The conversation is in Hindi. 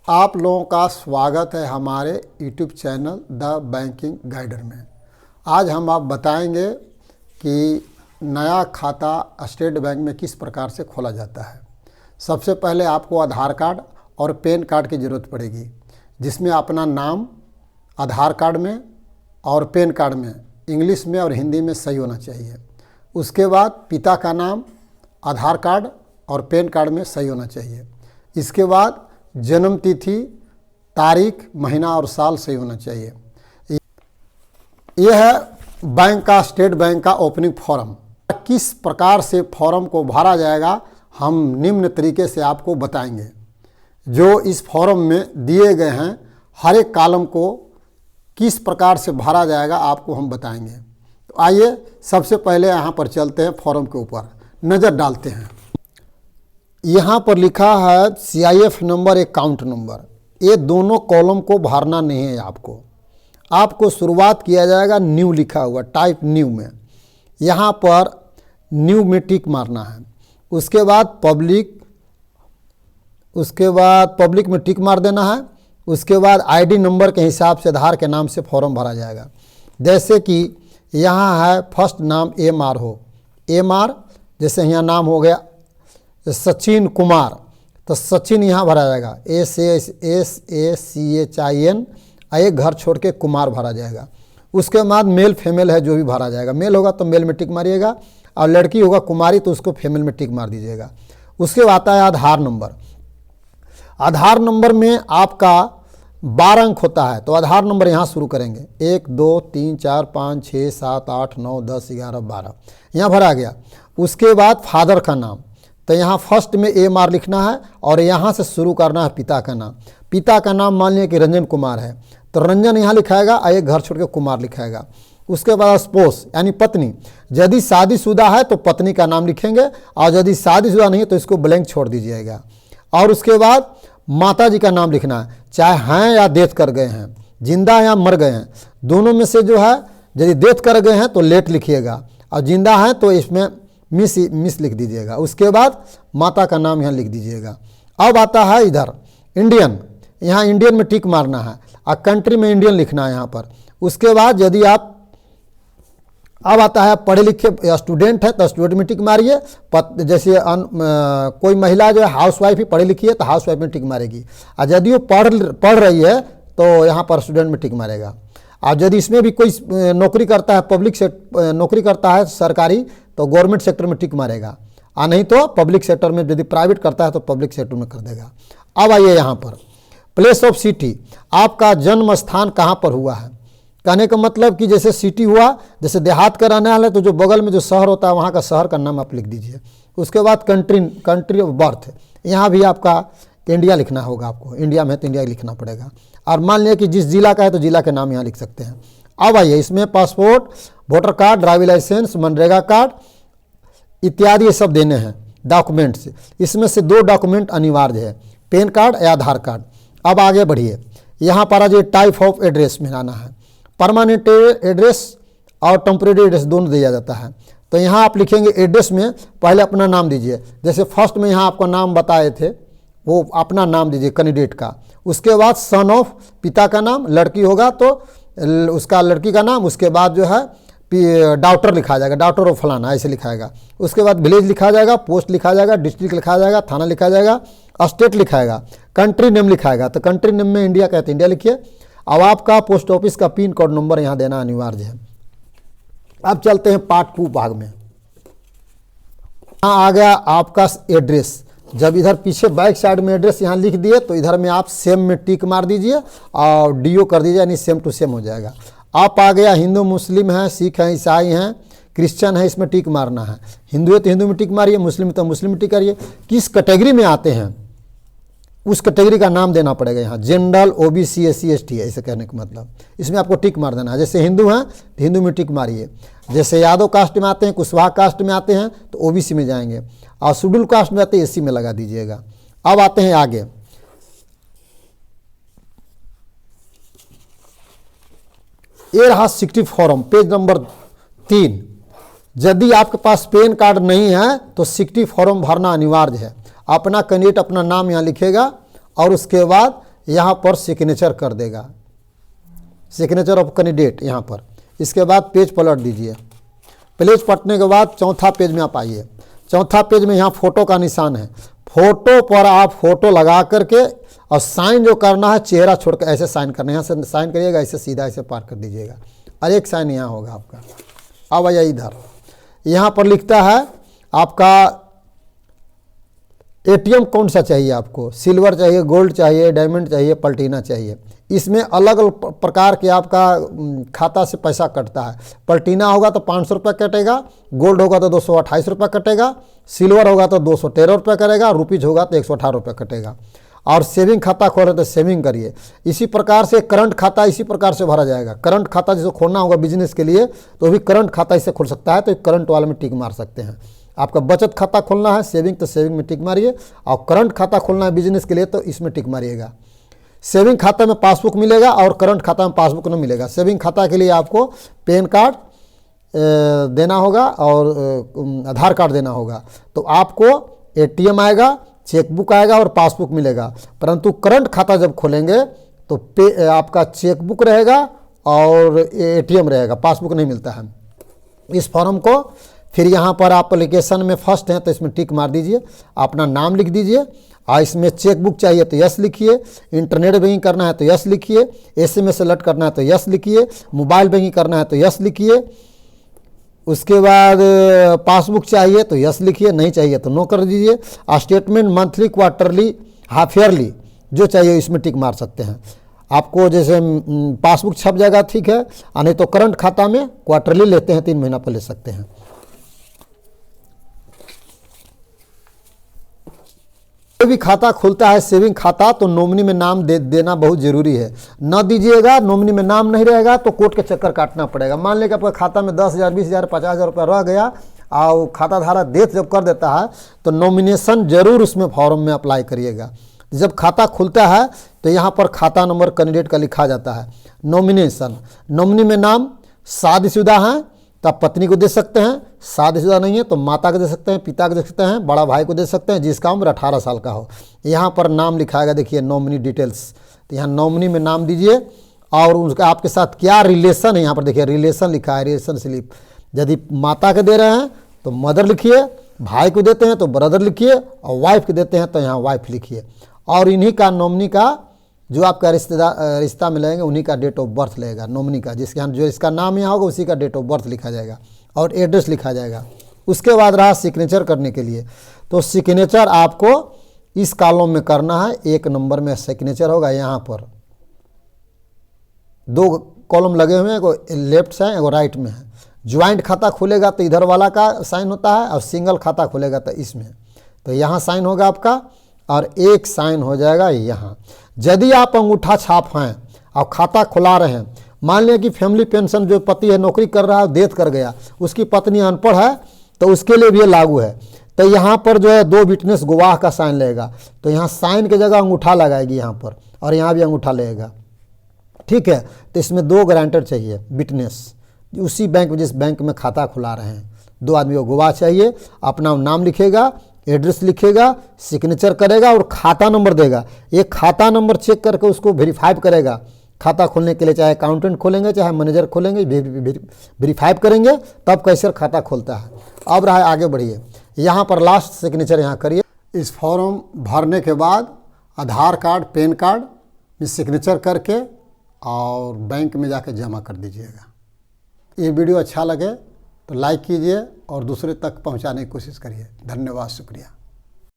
आप लोगों का स्वागत है हमारे YouTube channel the banking guider में। आज हम आप बताएंगे कि नया खाता स्टेट बैंक में किस प्रकार से खोला जाता है। सबसे पहले आपको आधार कार्ड और पैन कार्ड की ज़रूरत पड़ेगी, जिसमें अपना नाम आधार कार्ड में और पैन कार्ड में इंग्लिश में और हिंदी में सही होना चाहिए। उसके बाद पिता का नाम आधार कार्ड और पैन कार्ड में सही होना चाहिए। इसके बाद जन्म तिथि, तारीख, महीना और साल सही होना चाहिए। यह है बैंक का, स्टेट बैंक का ओपनिंग फॉर्म। किस प्रकार से फॉर्म को भरा जाएगा हम निम्न तरीके से आपको बताएंगे। जो इस फॉर्म में दिए गए हैं हर एक कॉलम को किस प्रकार से भरा जाएगा आपको हम बताएंगे। तो आइए सबसे पहले यहाँ पर चलते हैं, फॉर्म के ऊपर नज़र डालते हैं। यहाँ पर लिखा है CIF नंबर, अकाउंट नंबर। ये दोनों कॉलम को भरना नहीं है। आपको शुरुआत किया जाएगा न्यू लिखा हुआ, टाइप न्यू में। यहाँ पर न्यू में टिक मारना है। उसके बाद पब्लिक में टिक मार देना है। उसके बाद ID नंबर के हिसाब से आधार के नाम से फॉर्म भरा जाएगा। जैसे कि यहाँ है फर्स्ट नाम MR हो, MR, जैसे यहाँ नाम हो गया सचिन कुमार, तो सचिन यहाँ भरा जाएगा SACHIN, एक घर छोड़ के कुमार भरा जाएगा। उसके बाद मेल फीमेल है जो भी भरा जाएगा। मेल होगा तो मेल में टिक मारिएगा और लड़की होगा कुमारी तो उसको फीमेल में टिक मार दीजिएगा। उसके बाद आता है आधार नंबर। आधार नंबर में आपका 12 अंक होता है, तो आधार नंबर यहाँ शुरू करेंगे 1 2 3 4 5 6 7 8 9 10 11 12, यहाँ भरा गया। उसके बाद फादर का नाम, तो यहाँ फर्स्ट में MR लिखना है और यहाँ से शुरू करना है पिता का नाम। पिता का नाम मान लिया कि रंजन कुमार है, तो रंजन यहाँ लिखाएगा और एक घर छोड़ के कुमार लिखाएगा। उसके बाद स्पोस यानी पत्नी, यदि शादीशुदा है तो पत्नी का नाम लिखेंगे और यदि शादीशुदा नहीं है तो इसको ब्लैंक छोड़ दीजिएगा। और उसके बाद माता जी का नाम लिखना है, चाहे हैं या डेथ कर गए हैं, जिंदा या मर गए हैं, दोनों में से जो है यदि डेथ कर गए हैं तो लेट लिखिएगा और जिंदा हैं तो इसमें मिस लिख दीजिएगा। उसके बाद माता का नाम यहाँ लिख दीजिएगा। अब आता है इधर इंडियन, यहाँ इंडियन में टिक मारना है और कंट्री में इंडियन लिखना है यहाँ पर। उसके बाद यदि आप अब आता है पढ़े लिखे स्टूडेंट है तो स्टूडेंट में टिक मारिए। जैसे कोई महिला जो है हाउस वाइफ ही पढ़ी लिखी है तो हाउस वाइफ में टिक मारेगी, और यदि वो पढ़ रही है तो यहाँ पर स्टूडेंट में टिक मारेगा। और यदि इसमें भी कोई नौकरी करता है, नौकरी करता है सरकारी, तो गवर्नमेंट सेक्टर में टिक मारेगा, और नहीं तो पब्लिक सेक्टर में, यदि प्राइवेट करता है तो पब्लिक सेक्टर में कर देगा। अब आइए यहाँ पर प्लेस ऑफ सिटी, आपका जन्म स्थान कहाँ पर हुआ है। कहने का मतलब कि जैसे सिटी हुआ, जैसे देहात का रहने वाला है तो जो बगल में जो शहर होता है वहाँ का शहर का नाम आप लिख दीजिए। उसके बाद कंट्री ऑफ बर्थ, यहाँ भी आपका इंडिया लिखना होगा। आपको इंडिया में है तो इंडिया लिखना पड़ेगा। और मान लिया कि जिस जिला का है तो जिला के नाम यहाँ लिख सकते हैं। अब आइए इसमें passport, voter card, driving licence, MNREGA card इत्यादि ये सब देने हैं डॉक्यूमेंट्स। इसमें से 2 डॉक्यूमेंट अनिवार्य है, पैन कार्ड या आधार कार्ड। अब आगे बढ़िए, यहाँ पर आज टाइप ऑफ एड्रेस में आना है। परमानेंट एड्रेस और टेम्परेरी एड्रेस दोनों दिया जाता है। तो यहाँ आप लिखेंगे एड्रेस में पहले अपना नाम दीजिए। जैसे फर्स्ट में यहाँ आपको नाम बताए थे वो अपना नाम दीजिए कैंडिडेट का। उसके बाद सन ऑफ, पिता का नाम, लड़की होगा तो उसका लड़की का नाम। उसके बाद जो है डॉक्टर लिखा जाएगा, डॉक्टर ऑफ फलाना ऐसे लिखाएगा। उसके बाद विलेज लिखा जाएगा, पोस्ट लिखा जाएगा, डिस्ट्रिक्ट लिखा जाएगा, थाना लिखा जाएगा, स्टेट लिखाएगा, कंट्री नेम लिखाएगा। तो कंट्री नेम में इंडिया कहते हैं, इंडिया लिखिए। अब आपका पोस्ट ऑफिस का पिन कोड नंबर यहाँ देना अनिवार्य है। अब चलते हैं पार्ट 2 भाग में। यहाँ आ गया आपका एड्रेस। जब इधर पीछे बैक साइड में एड्रेस यहाँ लिख दिए तो इधर में आप सेम में टिक मार दीजिए और DO कर दीजिए, यानी सेम टू सेम हो जाएगा। आप आ गया हिंदू मुस्लिम है, सिख है, ईसाई हैं, क्रिश्चियन है, इसमें टिक मारना है। हिंदू है तो हिंदू में टिक मारिए, मुस्लिम तो मुस्लिम में टिक करिए। किस कैटेगरी में आते हैं उस कैटेगरी का नाम देना पड़ेगा। यहाँ जनरल, OBC, SC ST है, ऐसे कहने का मतलब इसमें आपको टिक मार देना है। जैसे हिंदू हैं तो हिंदू में टिक मारिए। जैसे यादव कास्ट में आते हैं, कुशवाहा कास्ट में आते हैं तो OBC में जाएंगे, और शेड्यूल कास्ट में आते हैं SC में लगा दीजिएगा। अब आते हैं आगे, ये रहा 60 फॉर्म, पेज नंबर 3। यदि आपके पास पैन कार्ड नहीं है तो 60 फॉर्म भरना अनिवार्य है। अपना कैंडिडेट अपना नाम यहाँ लिखेगा और उसके बाद यहाँ पर सिग्नेचर कर देगा, सिग्नेचर ऑफ कैंडिडेट यहाँ पर। इसके बाद पेज पलट दीजिए। पेज पलटने के बाद चौथा पेज में आप आइए। चौथा पेज में यहाँ फ़ोटो का निशान है, फ़ोटो पर आप फ़ोटो लगा करके और साइन जो करना है चेहरा छोड़ कर ऐसे साइन करना है। यहाँ से साइन करिएगा, ऐसे सीधा ऐसे पार कर दीजिएगा और एक साइन यहाँ होगा आपका। अब आइए इधर, यहाँ पर लिखता है आपका एटीएम कौन सा चाहिए आपको, सिल्वर चाहिए, गोल्ड चाहिए, डायमंड चाहिए, प्लैटिना चाहिए। इसमें अलग अलग प्रकार के आपका खाता से पैसा कटता है। प्लैटिना होगा तो 500 रुपये कटेगा, गोल्ड होगा तो 228 रुपये कटेगा, सिल्वर होगा तो 213 रुपये कटेगा, रुपीज होगा तो 118 रुपये कटेगा। और सेविंग खाता खोल रहे तो सेविंग करिए। इसी प्रकार से करंट खाता इसी प्रकार से भरा जाएगा। करंट खाता जिसको खोलना होगा बिजनेस के लिए तो भी करंट खाता इससे खुल सकता है, तो करंट वाले में टिक मार सकते हैं। आपका बचत खाता खोलना है सेविंग तो सेविंग में टिक मारिए, और करंट खाता खोलना है बिजनेस के लिए तो इसमें टिक मारिएगा। सेविंग खाता में पासबुक मिलेगा और करंट खाता में पासबुक नहीं मिलेगा। सेविंग खाता के लिए आपको पैन कार्ड देना होगा और आधार कार्ड देना होगा, तो आपको एटीएम आएगा, चेकबुक आएगा और पासबुक मिलेगा। परंतु करंट खाता जब खोलेंगे तो आपका चेकबुक रहेगा और एटीएम रहेगा, पासबुक नहीं मिलता है। इस फॉर्म को फिर यहाँ पर आप एप्लीकेशन में फर्स्ट हैं तो इसमें टिक मार दीजिए, अपना नाम लिख दीजिए, और इसमें चेकबुक चाहिए तो यस लिखिए, इंटरनेट बैंकिंग करना है तो यस लिखिए, एसएमएस अलर्ट करना है तो यस लिखिए, मोबाइल बैंकिंग करना है तो यस लिखिए। उसके बाद पासबुक चाहिए तो यस लिखिए, नहीं चाहिए तो नो कर दीजिए। Statement monthly, quarterly, half yearly जो चाहिए इसमें टिक मार सकते हैं। आपको जैसे पासबुक छप जाएगा ठीक है, और नहीं तो करंट खाता में क्वार्टरली लेते हैं 3 महीना पर ले सकते हैं। कोई भी खाता खुलता है सेविंग खाता तो नॉमिनी में नाम देना बहुत ज़रूरी है। न दीजिएगा, नॉमिनी में नाम नहीं रहेगा तो कोर्ट के चक्कर काटना पड़ेगा। मान लें कि आपका खाता में 10,000, 20,000, 50,000 रुपया रह गया और खाता धारक डेथ जब कर देता है तो नॉमिनेशन जरूर उसमें फॉर्म में अप्लाई करिएगा। जब खाता खुलता है तो यहाँ पर खाता नंबर कैंडिडेट का लिखा जाता है। नॉमिनेशन, नॉमिनी में नाम शादीशुदा हैं तो आप पत्नी को दे सकते हैं, शादीशुदा नहीं है तो माता को दे सकते हैं, पिता को दे सकते हैं, बड़ा भाई को दे सकते हैं जिसका उम्र 18 साल का हो। यहाँ पर नाम लिखाएगा, देखिए नॉमिनी डिटेल्स, तो यहाँ नॉमिनी में नाम दीजिए और उसका आपके साथ क्या रिलेशन है, यहाँ पर देखिए रिलेशन लिखा है, रिलेशन स्लिप। यदि माता के दे रहे हैं तो मदर लिखिए, भाई को देते हैं तो ब्रदर लिखिए, और वाइफ को देते हैं तो यहाँ वाइफ लिखिए। और इन्हीं का नॉमिनी का जो आपका रिश्ता मिलेंगे उन्हीं का डेट ऑफ बर्थ लगेगा नॉमिनी का, जिसके यहाँ जो इसका नाम यहाँ होगा उसी का डेट ऑफ बर्थ लिखा जाएगा और एड्रेस लिखा जाएगा। उसके बाद रहा सिग्नेचर करने के लिए, तो सिग्नेचर आपको इस कॉलम में करना है। 1 नंबर में सिग्नेचर होगा, यहाँ पर 2 कॉलम लगे हुए हैं, एगो लेफ्ट से है एगो राइट में है। ज्वाइंट खाता खुलेगा तो इधर वाला का साइन होता है, और सिंगल खाता खुलेगा तो इसमें, तो यहाँ साइन होगा आपका और एक साइन हो जाएगा यहाँ। यदि आप अंगूठा छाप हैं और खाता खुला रहे हैं, मान लिया कि फैमिली पेंशन जो पति है नौकरी कर रहा है डेथ कर गया, उसकी पत्नी अनपढ़ है तो उसके लिए भी ये लागू है। तो यहाँ पर जो है 2 विटनेस गवाह का साइन लगेगा, तो यहाँ साइन की जगह अंगूठा लगाएगी यहाँ पर, और यहाँ भी अंगूठा लगेगा, ठीक है। तो इसमें 2 गारंटर चाहिए विटनेस, उसी बैंक में जिस बैंक में खाता खुला रहे हैं 2 आदमी को गवाह चाहिए। अपना नाम लिखेगा, एड्रेस लिखेगा, सिग्नेचर करेगा और खाता नंबर देगा। ये खाता नंबर चेक करके उसको वेरीफाई करेगा खाता खोलने के लिए, चाहे अकाउंटेंट खोलेंगे चाहे मैनेजर खोलेंगे, वेरीफाई करेंगे तब कैसे खाता खोलता है। अब रहा आगे बढ़िए, यहाँ पर लास्ट सिग्नेचर यहाँ करिए। इस फॉर्म भरने के बाद आधार कार्ड, पैन कार्ड में सिग्नेचर करके और बैंक में जाकर जमा कर दीजिएगा। ये वीडियो अच्छा लगे तो लाइक कीजिए और दूसरे तक पहुंचाने की कोशिश करिए। धन्यवाद, शुक्रिया।